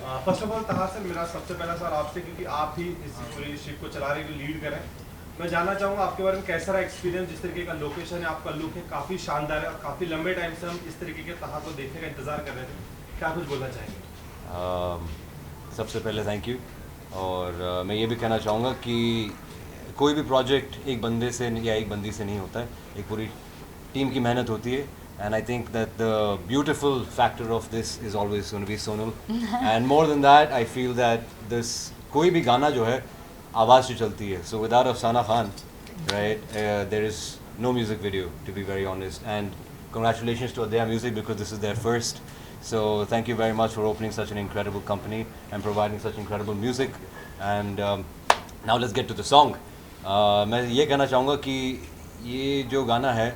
First of all तहा sir, मेरा सबसे पहला सवाल आपसे, क्योंकि आप ही इस पूरी शिप को चला रहे हैं, लीड कर रहे हैं, मैं जानना चाहूँगा आपके बारे में कैसा रहा एक्सपीरियंस। जिस तरीके का लोकेशन है, आपका लुक है, काफ़ी शानदार है और काफ़ी लंबे टाइम से हम इस तरीके के तहा को देखने का इंतजार कर रहे थे। क्या कुछ बोलना चाहेंगे? सबसे पहले थैंक यू। और मैं ये भी कहना चाहूँगा कि कोई भी प्रोजेक्ट एक बंदे से या एक बंदी से नहीं होता है, एक पूरी टीम की मेहनत होती है। And I think that the beautiful factor of this is always going to be Sonal. And more than that I feel that this कोई भी गाना जो है आवाज़ से चलती है। So without Afsana Khan, right, there is no music video, to be very honest. And congratulations to Adya Music because this is their first. So thank you very much for opening such an incredible company and providing such incredible music. And now let's get to the song. मैं ये कहना चाहूँगा कि ये जो गाना है,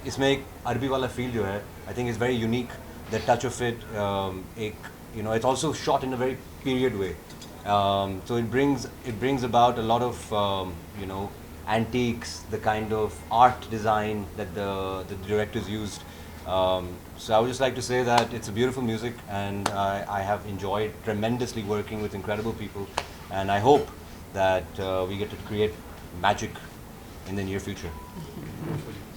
इसमें एक अरबी वाला फील जो है, I think is very unique. The touch of it, एक it's also shot in a very period way. So it brings about a lot of antiques, the kind of art design that the directors used. So I would just like to say that it's a beautiful music, and I have enjoyed tremendously working with incredible people, and I hope that we get to create magic in the near future.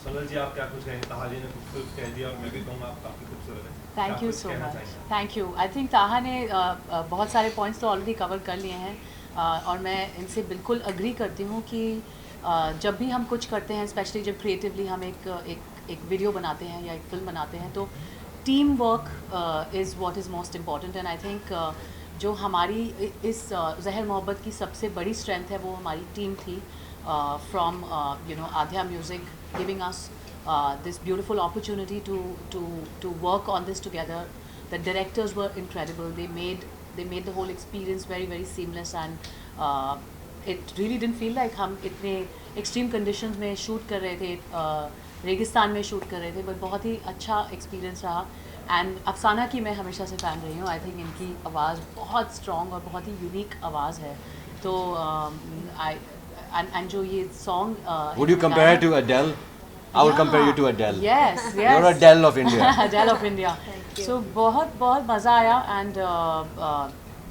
Sonal जी, आप क्या कुछ कहेंगे? ताहा जी ने खूबसूरत कह दिया और मैं भी कहूँगा आप काफ़ी खूबसूरत हैं। Thank you so much, thank you. I think ताहा ने बहुत सारे पॉइंट्स तो ऑलरेडी कवर कर लिए हैं, और मैं इनसे बिल्कुल अग्री करती हूँ कि जब भी हम कुछ करते हैं, स्पेशली जब क्रिएटिवली हम एक वीडियो बनाते हैं या एक फिल्म बनाते हैं, तो team work is what is most important. And I think जो हमारी इस ज़हर मोहब्बत की सबसे बड़ी स्ट्रेंथ है, वो हमारी टीम थी, from Adya Music giving us this beautiful opportunity to work on this together. The directors were incredible. They made the whole experience very very seamless, and it really didn't feel like हम इतने extreme conditions में shoot कर रहे थे, रेगिस्तान में shoot कर रहे थे, but बहुत ही अच्छा experience रहा। एंड अफसाना की मैं हमेशा से फ़ैन रही हूँ। आई थिंक इनकी आवाज़ बहुत स्ट्रॉन्ग और बहुत ही यूनिक आवाज़ है। तो एंड जो ये song Would you compare it to Adele? I would compare you to Adele. Yes, yes. You're Adele of India. Adele of India. So बहुत बहुत मज़ा आया, and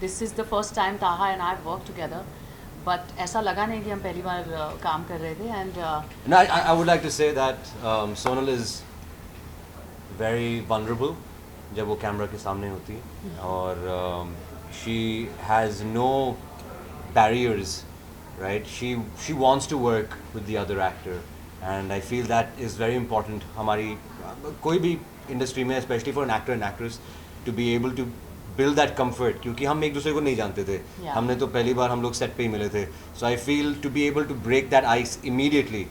this is the first time Taha and I have worked together. But ऐसा लगा नहीं कि हम पहली बार काम कर रहे थे। And No, I would like to say that Sonal is very vulnerable जब वो कैमरा के सामने होती है, और she has no barriers, right? She wants to work with the other actor, and I feel that is very important. हमारी कोई भी इंडस्ट्री में, especially for an actor and actress, to be able to build that comfort, क्योंकि हम एक दूसरे को नहीं जानते थे। हमने तो पहली बार हम लोग सेट पे ही मिले थे। So I feel to be able to break that ice immediately,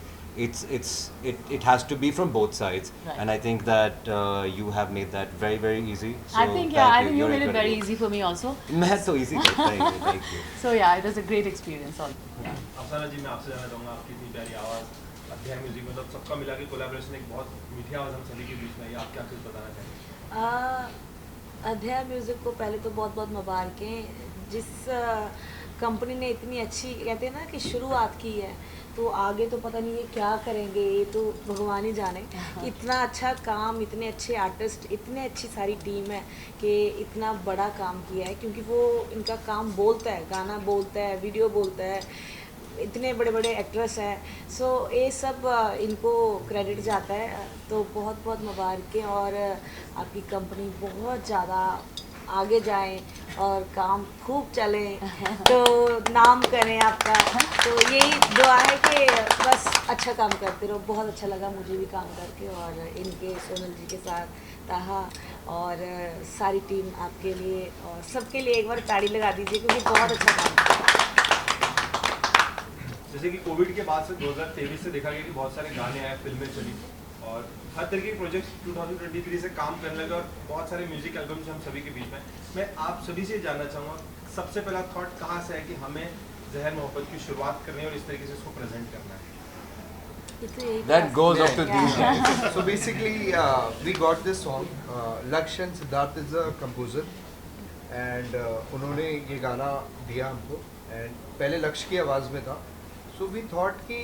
it has to be from both sides. Right. And I think that you have made that very very easy. So I think thank you You're made it very incredible. easy for me also. मैं तो easy करता ही हूँ, thank you. So yeah, it was a great experience also. अफसाना जी, मैं आपसे जानना चाहूँगा, आपकी इतनी प्यारी आवाज़, अध्याय म्यूजिक, मतलब सबका मिला के कोलैबोरेशन, एक बहुत मीठी आवाज़ हम सभी के बीच में है। आप क्या कुछ बताना चाहेंगे? अध्याय म्यूज़िक को पहले तो बहुत बहुत मुबारकें। जिस कंपनी ने इतनी अच्छी, कहते हैं ना कि शुरुआत की है, तो आगे तो पता नहीं ये क्या करेंगे, ये तो भगवान ही जाने। इतना अच्छा काम, इतने अच्छे आर्टिस्ट, इतने अच्छी सारी टीम है कि इतना बड़ा काम किया है, क्योंकि वो इनका काम बोलता है, गाना बोलता है, वीडियो बोलता है, इतने बड़े बड़े एक्ट्रेस हैं। सो ये सब इनको क्रेडिट जाता है। तो बहुत बहुत मुबारकें, और आपकी कंपनी बहुत ज़्यादा आगे जाए और काम खूब चले, तो नाम करें आपका। तो यही दुआ है कि बस अच्छा काम करते रहो। बहुत अच्छा लगा मुझे भी काम करके, और इनके सोनल जी के साथ, ताहा और सारी टीम, आपके लिए और सबके लिए एक बार ताड़ी लगा दीजिए, क्योंकि बहुत अच्छा काम किया। जैसे कि कोविड के बाद से 2023 से देखा गया कि बहुत सारे गाने आए, फिल्में चली, और हर तरह के प्रोजेक्ट्स 2023 से काम करने लगे, और बहुत सारे म्यूजिक एल्बम्स हम सभी के बीच में। मैं आप सभी से जानना चाहूँगा, सबसे पहला थॉट कहाँ से है कि हमें ज़हर मोहब्बत की शुरुआत करनी है और इस तरीके से इसको प्रेजेंट करना है? That goes up to these guys. So basically, we got this song. Laksh and Siddharth is the composer, and उन्होंने ये गाना दिया हमको, and पहले लक्ष्य की आवाज़ में था। So we thought कि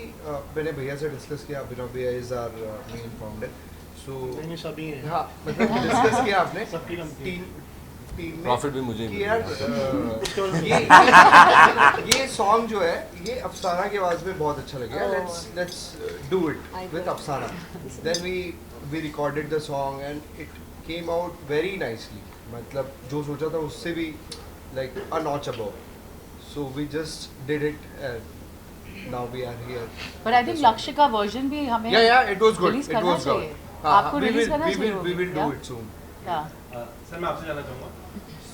मैंने भैया से डिस्कस किया, अभिनव भैया इज आवर मेन फाउंडर। सो सभी हैं। हाँ, मतलब डिस्कस किया आपने, टीम में Profit भी मुझे ही कि यार ये सॉन्ग जो है ये अफसाना की आवाज में बहुत अच्छा लगेगा, let's do it with Afsana. Then we recorded the song and it came out very nicely, मतलब जो सोचा था उससे भी like a notch above, so we just did it एंड now we are here. But I think लक्ष्य का version भी हमें Yeah, it was good. Release It करना was good. चाहिए। आपको रिलीज करना चाहिए। We will do it soon. Sir मैं आपसे जानना चाहूँगा,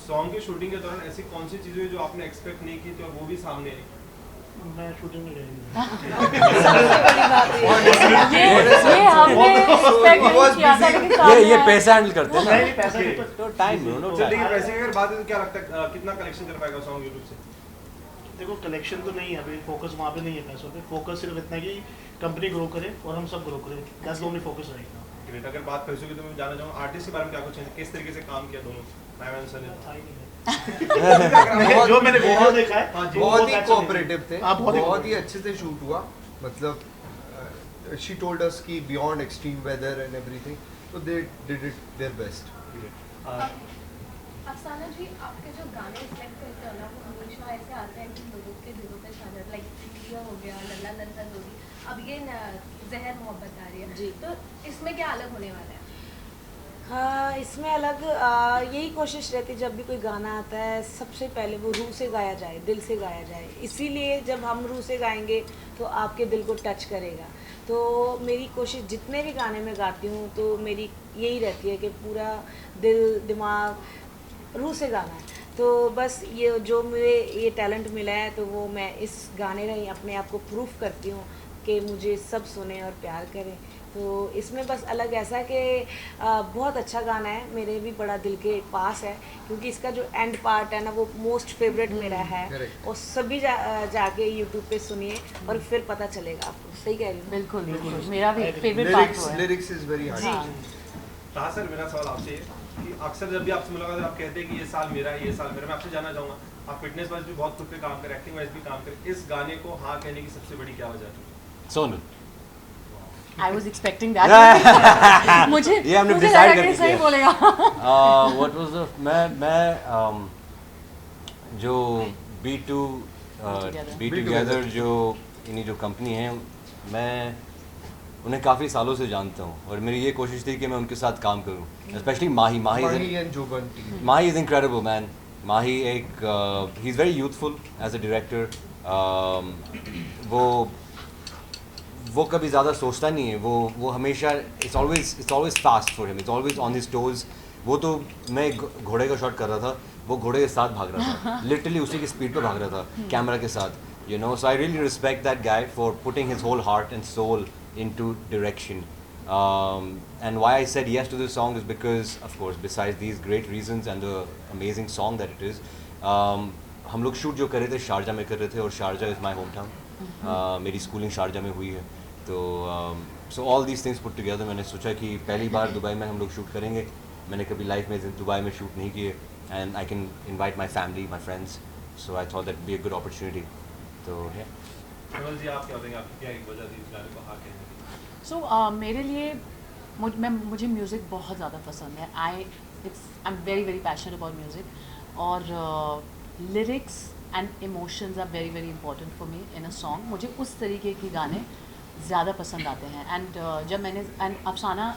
सॉन्ग की शूटिंग के दौरान ऐसी कौन सी चीज़ें हुई जो आपने एक्सपेक्ट नहीं की थी और वो भी सामने आई? मैं शूटिंग में गई सबसे बड़ी बात है ये हमने एक्सपेक्ट नहीं किया था, लेकिन ये सामने पैसा हैंडल करते हैं नहीं ना, पैसा नहीं तो टाइम नो चलिए देखिए, पैसे की अगर बात है तो क्या लगता है कितना कलेक्शन कर पाएगा सॉन्ग यूट्यूब से? देखो कलेक्शन तो नहीं है अभी, फोकस वहाँ पे नहीं है पैसों पे, फोकस सिर्फ इतना है कि कंपनी ग्रो करे और हम सब ग्रो करें, that's the only focus right now. Great. अगर बात पैसों की तो मैं जानना चाहूँगा आर्टिस्ट के बारे में क्या कुछ है, किस तरीके से काम किया दोनों मैम सर ने? था ही नहीं जो मैंने वीडियो देखा है हाँ जी, बहुत ही अच्छा कोऑपरेटिव थे, हाँ, बहुत ही बहुत ही अच्छे से शूट हुआ, मतलब शी टोल्ड अस कि beyond extreme weather and everything, so they did it their best. Afsana ji, आपके जो गाने सेलेक्ट करते हो ना वो हमेशा ऐसे आते हैं कि लोगों के दिलों पे छा जाते, लाइक प्रिया हो गया, लल्ला लल्ला होगी, अब ये जहर मोहब्बत आ रही है जी। तो इसमें क्या अलग होने वाला है? हाँ, इसमें अलग यही कोशिश रहती जब भी कोई गाना आता है सबसे पहले वो रूह से गाया जाए, दिल से गाया जाए, इसीलिए जब हम रूह से गाएंगे तो आपके दिल को टच करेगा। तो मेरी कोशिश जितने भी गाने में गाती हूँ तो मेरी यही रहती है कि पूरा दिल दिमाग रूह से गाना है। तो बस ये जो मुझे ये टैलेंट मिला है तो वो मैं इस गाने में ही अपने आप को प्रूफ करती हूँ कि मुझे सब सुने और प्यार करें। तो इसमें बस अलग ऐसा कि बहुत अच्छा गाना है, मेरे भी बड़ा दिल के पास है, क्योंकि इसका जो एंड पार्ट है ना वो मोस्ट फेवरेट मेरा है। Correct. और सभी जाके यूट्यूब पे सुनिए और फिर पता चलेगा आपको। सही कह रही हूँ? बिल्कुल बिल्कुल, मेरा भी फेवरेट पार्ट वो है। Lyrics is very hard. हाँ सर, मेरा सवाल आपसे ये कि अक्सर जब भी आपसे मुलाकात है आप कहते हैं कि ये साल मेरा है, ये साल मेरा। मैं आपसे जानना चाहूँगा, आप फिटनेस वाइज भी बहुत खुद पे काम करें, एक्टिंग वाइज भी काम करें, इस गाने को हाँ कहने की सबसे बड़ी क्या वजह है? Sonu I was expecting that. मुझे ये हमने मुझे decide लगा करके कि सही किया। बोलेगा। what was the मैं जो B2 Together. Be Together जो इन्हीं जो कंपनी है, मैं उन्हें काफ़ी सालों से जानता हूँ और मेरी ये कोशिश थी कि मैं उनके साथ काम करूँ, specially Mahi and Joban team. Mahi is incredible man. Mahi एक ही is very youthful as a director. वो कभी ज़्यादा सोचता नहीं है, वो हमेशा it's always fast for him, it's always on his toes. वो तो मैं घोड़े का शॉट कर रहा था, वो घोड़े के साथ भाग रहा था, लिटरली उसी की स्पीड पे भाग रहा था कैमरा के साथ, you know. So I really respect that guy for putting his whole heart and soul into direction. And why I said yes to this song is because, of course, besides these great reasons and the amazing song that it is, हम लोग shoot जो कर रहे थे Sharjah में कर रहे थे, और Sharjah is my home town. मेरी स्कूलिंग शारजा में हुई है, तो so all these things put together मैंने सोचा कि पहली बार दुबई में हम लोग शूट करेंगे। मैंने कभी लाइफ में दुबई में शूट नहीं किए, and I can invite my family, my friends, so I thought that be a good opportunity. तो कमल जी, आप क्या बताएंगे, आपकी क्या एक वजह थी इस गाने को हाँ कहने की? मेरे लिए मुझे म्यूज़िक बहुत ज़्यादा पसंद है। I am very very passionate about music, और lyrics and emotions are very very important for me in a song. मुझे उस तरीके के गाने ज़्यादा पसंद आते हैं। एंड जब मैंने अफसाना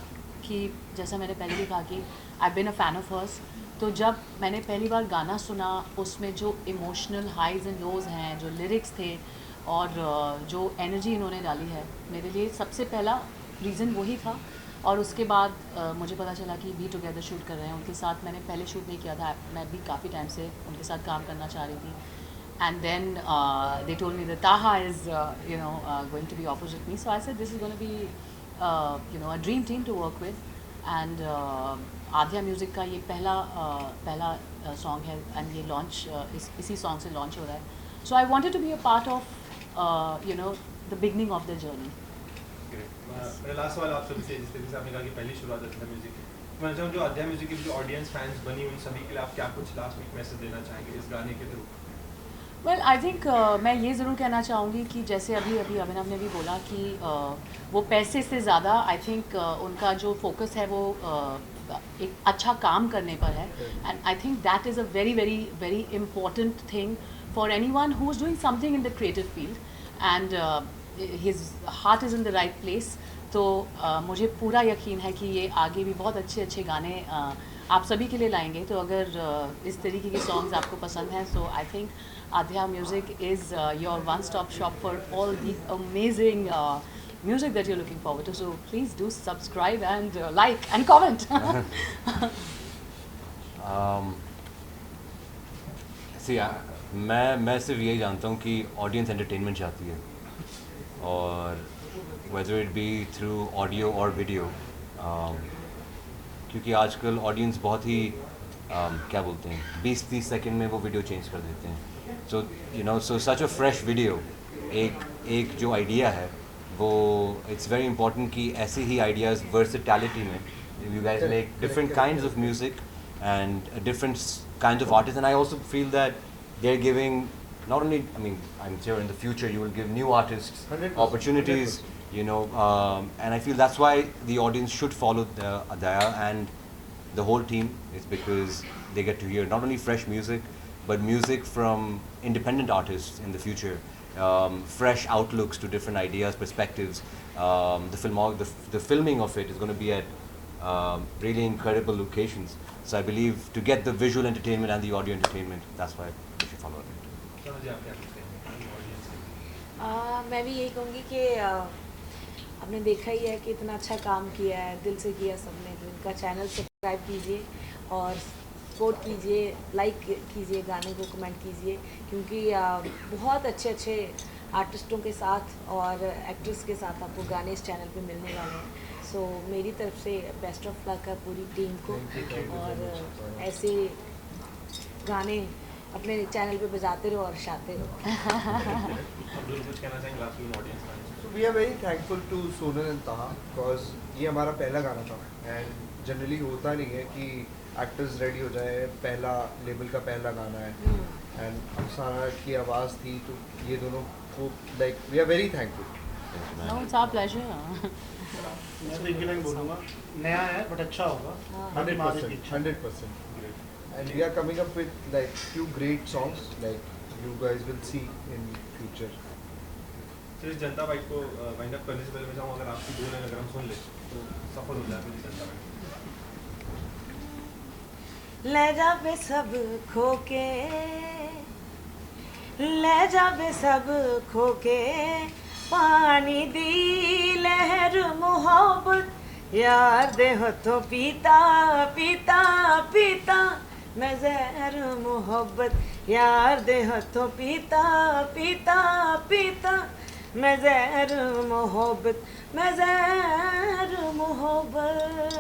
की, जैसा मैंने पहले भी कहा कि आई बिन अ फ़ैन ऑफ हर्स, तो जब मैंने पहली बार गाना सुना, उसमें जो इमोशनल हाइज एंड लोज हैं, जो लिरिक्स थे और जो एनर्जी इन्होंने डाली है, मेरे लिए सबसे पहला रीज़न वही था। और उसके बाद मुझे पता चला कि बी टुगेदर शूट कर रहे हैं उनके साथ। मैंने पहले शूट नहीं किया था, मैं भी काफ़ी टाइम से उनके साथ काम करना चाह रही थी। And then they told me that Taha is going to be opposite me, so I said this is gonna be a dream team to work with. And Aadhya music का ये पहला सॉन्ग है, एंड ये लॉन्च इसी सॉन्ग से launch हो रहा है। So I wanted to be a part of the beginning of the journey. मेरा लास्ट सवाल आप सभी से, जिस तरीके से आपने कहा कि पहली शुरुआत अध्याय म्यूजिक की, मैं चाहूँ जो अध्याय म्यूजिक की जो ऑडियंस फैंस बनी उन सभी के लिए आप क्या कुछ लास्ट में मैसेज देना चाहेंगे इस गाने के थ्रू? वेल आई थिंक मैं ये ज़रूर कहना चाहूँगी कि जैसे अभी अभिनव ने भी बोला कि वो पैसे से ज़्यादा आई थिंक उनका जो फोकस है वो एक अच्छा काम करने पर है. And I think that is a very very very important thing for any one who is doing something in the creative field and his heart is in the right place. तो मुझे पूरा यकीन है कि ये आगे भी बहुत अच्छे अच्छे गाने आप सभी के लिए लाएंगे. तो अगर इस तरीके के सॉन्ग्स आपको पसंद हैं, so I think Adhya Music is your one-stop shop for all the amazing music that you're looking forward to. So please do subscribe and like and comment. See, मैं सिर्फ यही जानता हूँ कि ऑडियंस एंटरटेनमेंट चाहती है, और whether it be through audio or video, क्योंकि आजकल ऑडियंस बहुत ही क्या बोलते हैं 20-30 सेकंड में वो वीडियो चेंज कर देते हैं. So you know, so such a fresh video, एक जो आइडिया है वो इट्स वेरी इंपॉर्टेंट कि ऐसे ही आइडियाज़ वर्सेटैलिटी में you guys make different kinds of music and different kinds of artists, and I also feel that they're giving not only, I mean, I'm sure in the future you will give new artists 100%, opportunities, 100%. you know, and I feel that's why the audience should follow Adhya and the whole team. It's because they get to hear not only fresh music but music from independent artists in the future, fresh outlooks to different ideas, perspectives. The filming of it is going to be at really incredible locations. So I believe to get the visual entertainment and the audio entertainment, that's why you should follow it. चलो जी, आप क्या कहते हैं audience के? मैं भी यही कहूँगी कि आपने देखा ही है कि इतना अच्छा काम किया है, दिल से किया सबने. तो इनका चैनल सब्सक्राइब कीजिए और सपोर्ट कीजिए, लाइक कीजिए, गाने को कमेंट कीजिए, क्योंकि बहुत अच्छे अच्छे आर्टिस्टों के साथ और एक्ट्रेस के साथ आपको गाने इस चैनल पे मिलने वाले हैं. सो मेरी तरफ से बेस्ट ऑफ लक है पूरी टीम को, और ऐसे गाने अपने चैनल पे बजाते रहो और शाते रहो. अब्दुल, कुछ कहना चाहेंगे लास्ट में ऑडियंस का? So we are very thankful to Sonal and Taha because ये हमारा पहला गाना था, and generally होता नहीं है कि एक्टर्स रेडी हो जाए, पहला लेबल का पहला गाना है, एंड अफसाना की आवाज़ थी, तो ये दोनों को like we are very thankful. No, it's our pleasure. मैं तो एक लाइन बोलूँगा, नया है बट अच्छा होगा. बाकी मार्केट की इच्छा. 100%. And we are coming up with like few great songs like you guys will see in future. तो इस जनता बाइट को वाइंड अप करने से पहले मैं चाहूँगा अगर आपकी 2 लाइन अगर हम सुन ले तो सफल हो जाए मेरी जनता बाइट. ले जावे सब खोके, ले जावे सब खोके, पानी दी लहर मोहब्बत, यार दे हो तो पीता पीता पीता, मैं जहर मोहब्बत, यार दे हो तो पीता पीता पीता, मैं जहर मोहब्बत, मैं जहर मोहब्बत.